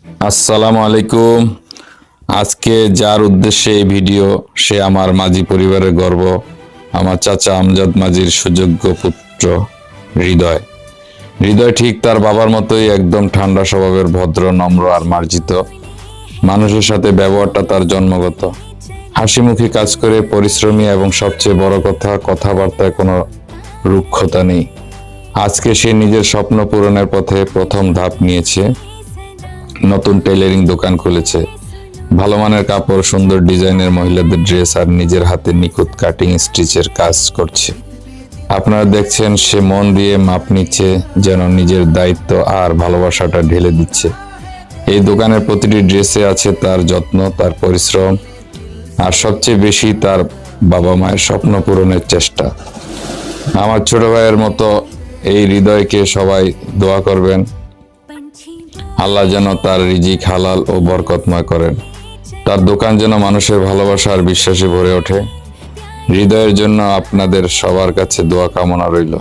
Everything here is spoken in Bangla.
আসসালামু আলাইকুম। আজকে যার উদ্দেশ্যে এই ভিডিও, সে আমার মাঝি পরিবারের গর্ব, আমার চাচা আমজাদ মাঝির সুযোগ্য পুত্র হৃদয়। হৃদয় ঠিক তার বাবার মতোই একদম ঠান্ডা স্বভাবের, ভদ্র, নম্র আর মার্জিত। মানুষের সাথে ব্যবহারটা তার জন্মগত। হাসিমুখে কাজ করে, পরিশ্রমী এবং সবচেয়ে বড় কথা, কথাবার্তায় কোনো রুক্ষতা নেই। আজকে সে নিজের স্বপ্ন পূরণের পথে প্রথম ধাপ নিয়েছে। নতুন টেইলরিং দোকান খুলেছে। ভালো মানের কাপড়, সুন্দর ডিজাইনের মহিলাদের ড্রেস আর নিজের হাতে নিখুঁত কাটিং স্টিচের কাজ করছে। আপনারা দেখছেন সে মন দিয়ে মাপ নিচ্ছে, যেন নিজের দায়িত্ব আর ভালোবাসাটা ঢেলে দিচ্ছে। এই দোকানের প্রতিটি ড্রেসে আছে তার যত্ন, তার পরিশ্রম আর সবচেয়ে বেশি তার বাবা মায়ের স্বপ্ন পূরণের চেষ্টা। আমার ছোট ভাইয়ের মতো এই হৃদয়কে সবাই দোয়া করবেন, আল্লাহ যেন তার রিজিক হালাল ও বরকতময় করেন। তার দোকান যেন মানুষের ভালোবাসা আর বিশ্বাসে ভরে ওঠে। হৃদয়ের জন্য আপনাদের সবার কাছে দোয়া কামনা রইল।